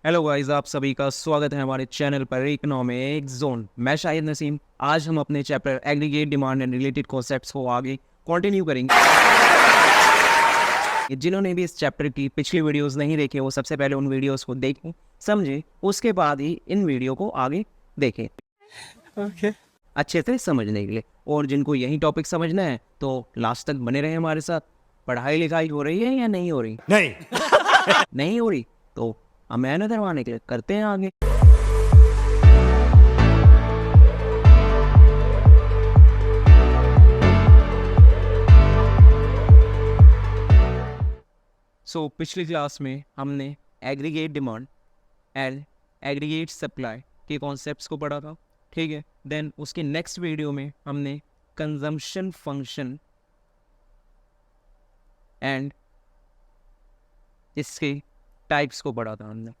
Hello guys, आप सभी का स्वागत है हमारे चैनल पर इकोनॉमिक जोन। मैं शाहिद नसीम। आज हम अपने chapter aggregate demand and related concepts को आगे कंटिन्यू करेंगे। जिन्होंने भी इस चैप्टर की पिछली वीडियोस नहीं देखे वो सबसे पहले उन वीडियोस को देखें, समझें, उसके बाद ही इन वीडियो को आगे देखें अच्छे से समझने के लिए। और जिनको यही टॉपिक समझना है तो लास्ट तक बने रहे हमारे साथ। पढ़ाई लिखाई हो रही है या नहीं हो रही? नहीं हो रही तो अब मेहनत करवाने के लिए करते हैं आगे। पिछली क्लास में हमने aggregate demand and aggregate supply के कॉन्सेप्ट्स को पढ़ा था, ठीक है। देन उसके नेक्स्ट वीडियो में हमने कंजम्पशन फंक्शन एंड इसके टाइप्स को पढ़ा था हमने।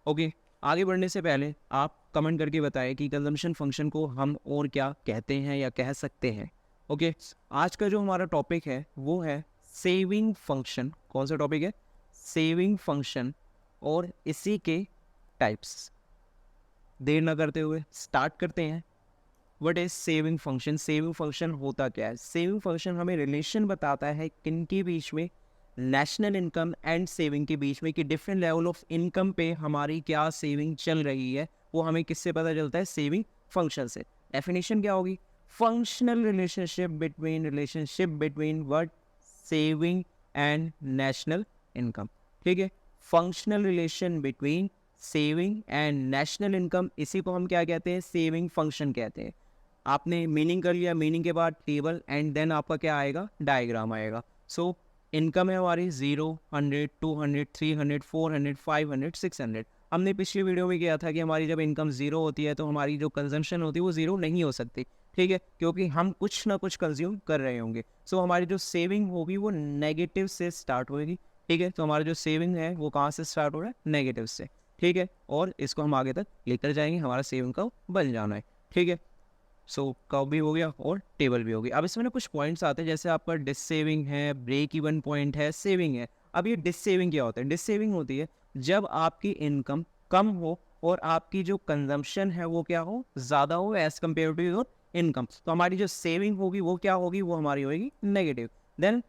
ओके, आगे बढ़ने से पहले आप कमेंट करके बताएं कि कंजम्पशन फंक्शन को हम और क्या कहते हैं या कह सकते हैं। ओके, आज का जो हमारा टॉपिक है वो है सेविंग फंक्शन। कौन सा टॉपिक है? सेविंग फंक्शन और इसी के टाइप्स। देर न करते हुए स्टार्ट करते हैं। What is saving function? Saving function होता क्या है? सेविंग फंक्शन हमें रिलेशन बताता है किन के बीच में, नेशनल इनकम एंड सेविंग के बीच में, कि डिफरेंट लेवल ऑफ इनकम पे हमारी क्या सेविंग चल रही है। वो हमें किससे पता चलता है? सेविंग फंक्शन से। डेफिनेशन क्या होगी? Functional relationship between what? Saving and national income. ठीक है, functional relation between saving and national income, इसी को हम क्या कहते हैं? सेविंग फंक्शन कहते हैं। आपने मीनिंग कर लिया, मीनिंग के बाद टेबल एंड देन आपका क्या आएगा? डायग्राम आएगा। सो इनकम है हमारी 0, 100, 200, 300, 400, 500, 600। हमने पिछली वीडियो में किया था कि हमारी जब इनकम 0 होती है तो हमारी जो कंजम्पशन होती है वो 0 नहीं हो सकती, ठीक है, क्योंकि हम कुछ ना कुछ कंज्यूम कर रहे होंगे। सो हमारी जो सेविंग होगी वो नेगेटिव से स्टार्ट होगी, ठीक है। तो हमारा जो सेविंग है वो कहाँ से स्टार्ट हो रहा है? नेगेटिव से, ठीक है। और इसको हम आगे तक लेकर जाएंगे, हमारा सेविंग का बन जाना है, ठीक है। सो कर्व भी हो गया और टेबल भी हो गई। अब इसमें ना कुछ पॉइंट्स आते हैं, जैसे आपका डिस सेविंग है, ब्रेक इवन पॉइंट है, सेविंग है। अब ये डिस सेविंग क्या होता है? डिस सेविंग होती है जब आपकी इनकम कम हो और आपकी जो कंजम्पशन है वो क्या हो? ज़्यादा हो as compare to your income. तो हमारी जो सेविंग होगी वो क्या होगी? वो हमारी होगी नेगेटिव। देन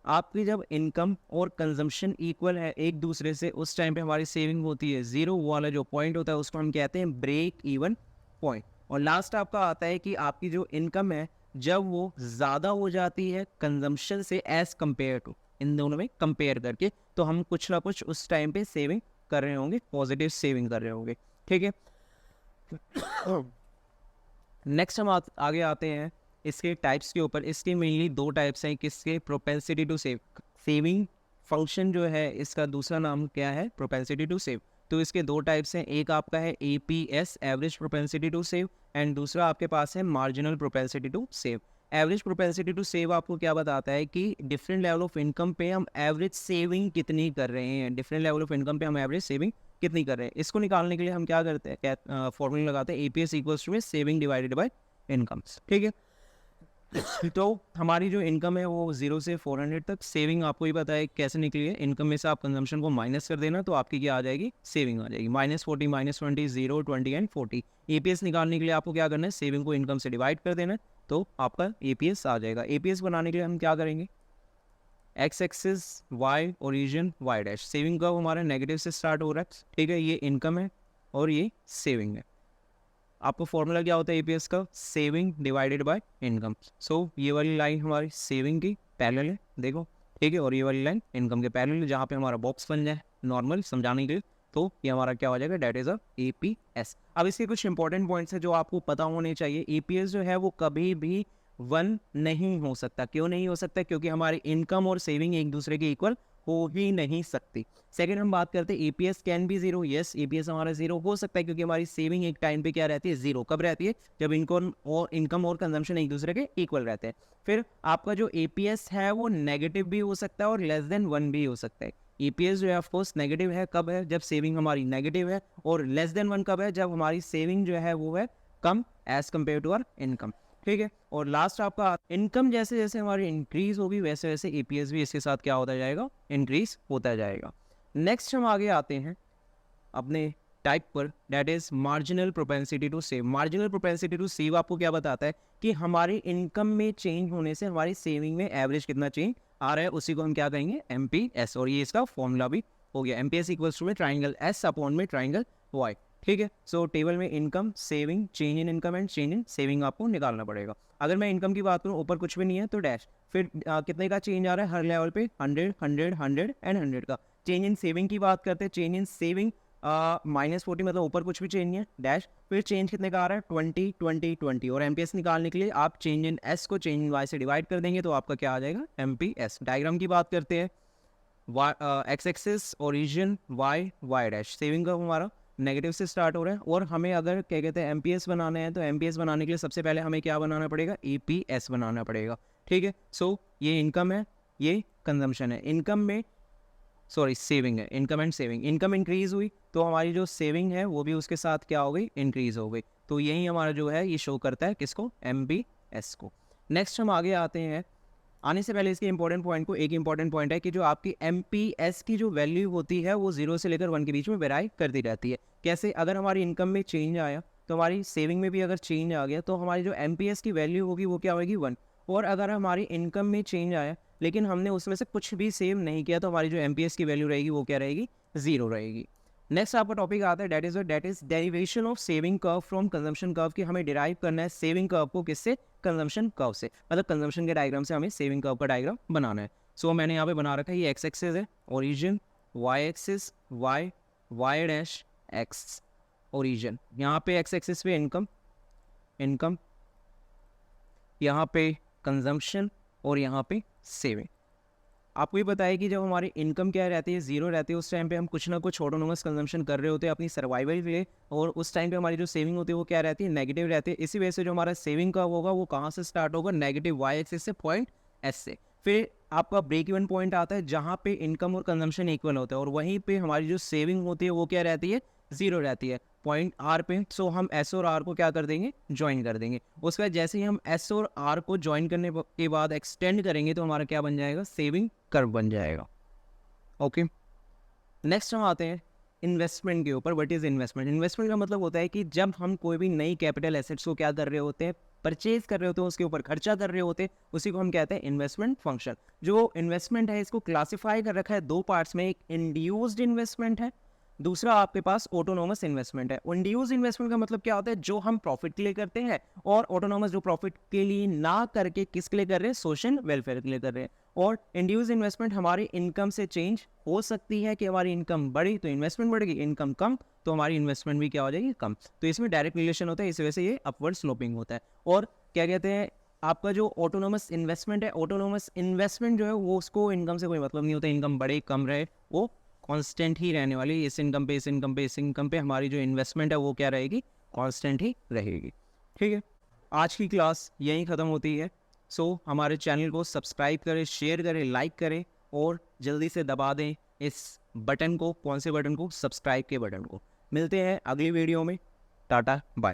आपकी जब इनकम और कंजम्पशन इक्वल है एक दूसरे से, उस टाइम पे हमारी सेविंग होती है 0। वाला जो पॉइंट होता है उसको हम कहते हैं ब्रेक इवन पॉइंट। और लास्ट आपका आता है कि आपकी जो इनकम है जब वो ज़्यादा हो जाती है कंजम्पशन से एज कंपेयर टू, इन दोनों में कंपेयर करके, तो हम कुछ ना कुछ उस टाइम पे सेविंग कर रहे होंगे, पॉजिटिव सेविंग कर रहे होंगे, ठीक है। नेक्स्ट हम आगे आते हैं इसके टाइप्स के ऊपर। इसके मेनली 2 टाइप्स हैं। किसके? Propensity to save. Saving function जो है इसका दूसरा नाम क्या है? Propensity to save. तो इसके 2 टाइप्स हैं। एक आपका है APS, average propensity to save, and दूसरा आपके पास है marginal propensity to save. Average propensity to save आपको क्या बताता है कि डिफरेंट लेवल ऑफ इनकम पे हम एवरेज सेविंग कितनी कर रहे हैं, डिफरेंट लेवल ऑफ इनकम पे हम एवरेज सेविंग कितनी कर रहे हैं। इसको निकालने के लिए हम क्या करते हैं? क्या फॉर्मूला लगाते हैं? APS equals to saving divided by income, ठीक है। तो हमारी जो इनकम है वो 0 से 400 तक, सेविंग आपको ही पता है कैसे निकली है। इनकम में से आप कंजम्पशन को माइनस कर देना तो आपकी क्या आ जाएगी? सेविंग आ जाएगी। -40, -20, 0, 20 एंड 40। APS निकालने के लिए आपको क्या करना है? सेविंग को इनकम से डिवाइड कर देना है तो आपका APS आ जाएगा। APS बनाने के लिए हम क्या करेंगे? X axis Y, origin Y dash. Saving का हमारा नेगेटिव से स्टार्ट हो रहा है, ठीक है। ये इनकम है और ये सेविंग है। आपको फॉर्मूला क्या होता है APS का? Saving divided by income. So ये वाली लाइन हमारी सेविंग की पैरेलल है, देखो, ठीक है। और ये वाली लाइन इनकम के पैरेलल है, जहाँ पे हमारा बॉक्स बन जाए नॉर्मल समझाने के लिए। तो ये हमारा क्या हो जाएगा? That is a APS। अब इसके कुछ इंपॉर्टेंट पॉइंट्स हैं जो आपको पता होने चाहिए। APS जो है वो कभी भी 1 नहीं हो सकता। क्यों नहीं हो सकता? क्योंकि हमारी इनकम और सेविंग एक दूसरे के इक्वल हो ही नहीं सकती। सेकंड हम बात करते हैं APS can be 0। Yes, APS हमारा 0 हो सकता है क्योंकि हमारी सेविंग एक टाइम पे क्या रहती है? 0। कब रहती है? जब इनकम और कंजम्पशन एक दूसरे के इक्वल रहते हैं। फिर आपका जो APS है वो नेगेटिव भी हो सकता है और लेस देन 1 भी हो सकता है। EPS जो है ऑफकोर्स नेगेटिव है, कब है? जब सेविंग हमारी नेगेटिव है। और लेस देन 1 कब है? जब हमारी सेविंग जो है वो है कम as compare to our income, ठीक है। और लास्ट आपका इनकम जैसे जैसे हमारी इंक्रीज होगी वैसे वैसे APS भी इसके साथ क्या होता जाएगा? इंक्रीज होता जाएगा। नेक्स्ट हम आगे आते हैं अपने टाइप पर, that is marginal propensity to save. Marginal propensity to save आपको क्या बताता है कि हमारी इनकम में चेंज होने से हमारी सेविंग में एवरेज कितना चेंज आ रहा है, उसी को हम क्या कहेंगे, MPS। और ये इसका फॉर्मूला भी हो गया, MPS इक्वल्स टू में ट्राइंगल S अपॉन में ट्राइंगल Y। ठीक है, सो टेबल में income, saving, change in income and change in saving आपको निकालना पड़ेगा। अगर मैं इनकम की बात करूँ, ऊपर कुछ भी नहीं है तो डैश, फिर कितने का चेंज आ रहा है हर लेवल पे, 100 100 100 एंड 100 का। चेंज इन सेविंग की बात करते हैं, चेंज इन सेविंग -40, मतलब ऊपर कुछ भी चेंज नहीं है, डैश, फिर चेंज कितने का आ रहा है 20 20 20। और MPS निकालने के लिए आप चेंज इन S को चेंज इन Y से डिवाइड कर देंगे तो आपका क्या आ जाएगा, MPS। डायग्राम की बात करते हैं, X axis origin, Y dash, saving का हमारा नेगेटिव से स्टार्ट हो रहा है। और हमें अगर क्या कहते हैं MPS बनाना है, तो MPS बनाने के लिए सबसे पहले हमें क्या बनाना पड़ेगा, EPS बनाना पड़ेगा। ठीक है, सो ये इनकम है, ये कंजम्पशन है। इनकम में सेविंग है, income and saving. Income increase हुई तो हमारी जो सेविंग है वो भी उसके साथ क्या हो गई, इंक्रीज हो गई। तो यही हमारा जो है ये शो करता है किसको, MPS को। नेक्स्ट हम आगे आते हैं, आने से पहले इसके इंपॉर्टेंट पॉइंट को, एक इंपॉर्टेंट पॉइंट है कि जो आपकी MPS की जो वैल्यू होती है वो 0 से लेकर 1 के बीच में वेराई करती रहती है। कैसे, अगर हमारी इनकम में चेंज आया तो हमारी सेविंग में भी अगर चेंज आ गया तो हमारी जो MPS की वैल्यू होगी वो क्या होगी, 1। और अगर हमारी इनकम में चेंज आया लेकिन हमने उसमें से कुछ भी सेव नहीं किया तो हमारी जो MPS की वैल्यू रहेगी वो क्या रहेगी, 0 रहेगी। नेक्स्ट आपका टॉपिक आता है that is derivation of saving curve from consumption curve, कि हमें डिराइव करना है सेविंग कर्व को किससे, कंजम्पशन कर्व से। मतलब कंजम्पशन के डायग्राम से हमें सेविंग कर्व का डायग्राम बनाना है। सो मैंने यहाँ पे बना रखा है, ये X एक्सिस है origin, Y axis Y dash X origin, यहाँ पे X एक्सिस पे इनकम, यहाँ पे कंजम्पशन और यहाँ पे सेविंग। आपको ये पता है कि जब हमारी इनकम क्या रहती है, 0 रहती है, उस टाइम पे हम कुछ ना कुछ ऑटोनोमस कंजम्पशन कर रहे होते हैं अपनी सर्वाइवल के लिए। और उस टाइम पे हमारी जो सेविंग होती है वो क्या रहती है, नेगेटिव रहती है। इसी वजह से जो हमारा सेविंग का होगा वो कहाँ से स्टार्ट होगा, नेगेटिव Y एक्सिस से, पॉइंट S से। फिर आपका ब्रेक इवन पॉइंट आता है जहाँ पे इनकम और कंजम्पशन इक्वल होता है, और वहीं पे हमारी जो सेविंग होती है वो क्या रहती है, 0 रहती है, पॉइंट R पे। सो हम S और R को क्या कर देंगे, ज्वाइन कर देंगे। उसके बाद जैसे ही हम S और R को ज्वाइन करने के बाद एक्सटेंड करेंगे तो हमारा क्या बन जाएगा, सेविंग कर्व बन जाएगा। ओके, नेक्स्ट हम आते हैं इन्वेस्टमेंट के ऊपर। What is investment? इन्वेस्टमेंट का मतलब होता है कि जब हम कोई भी नई कैपिटल एसेट्स को क्या कर रहे होते हैं, परचेज कर रहे होते हैं, उसके ऊपर खर्चा कर रहे होते हैं, उसी को हम कहते हैं इन्वेस्टमेंट फंक्शन। जो इन्वेस्टमेंट है इसको क्लासिफाई कर रखा है 2 पार्ट्स में, एक इंड्यूस्ड इन्वेस्टमेंट है, दूसरा आपके पास ऑटोनोमस इन्वेस्टमेंट है। इंड्यूस्ड इन्वेस्टमेंट का मतलब क्या होता है, जो हम प्रॉफिट के लिए करते हैं, और ऑटोनोमस जो प्रॉफिट के लिए ना करके किसके लिए कर रहे हैं, सोशल वेलफेयर के लिए कर रहे हैं। और इंड्यूस्ड इन्वेस्टमेंट हमारी इनकम से चेंज हो सकती है कि हमारी इनकम बढ़ी तो इन्वेस्टमेंट बढ़ेगी, इनकम कम तो हमारी इन्वेस्टमेंट भी क्या हो जाएगी, कम। तो इसमें डायरेक्ट रिलेशन होता है, इस वजह से ये अपवर्ड स्लोपिंग होता है। और क्या कहते हैं, आपका जो ऑटोनोमस इन्वेस्टमेंट है, ऑटोनोमस इन्वेस्टमेंट जो है वो उसको इनकम से कोई मतलब नहीं होता, इनकम बढ़े कम रहे वो कांस्टेंट ही रहने वाली। इस इनकम पे, इस इनकम पे, इस इनकम पे हमारी जो इन्वेस्टमेंट है वो क्या रहेगी, कांस्टेंट ही रहेगी। ठीक है, आज की क्लास यहीं ख़त्म होती है। सो हमारे चैनल को सब्सक्राइब करें, शेयर करें, लाइक करें, और जल्दी से दबा दें इस बटन को। कौन से बटन को? सब्सक्राइब के बटन को। मिलते हैं अगली वीडियो में। Tata bye.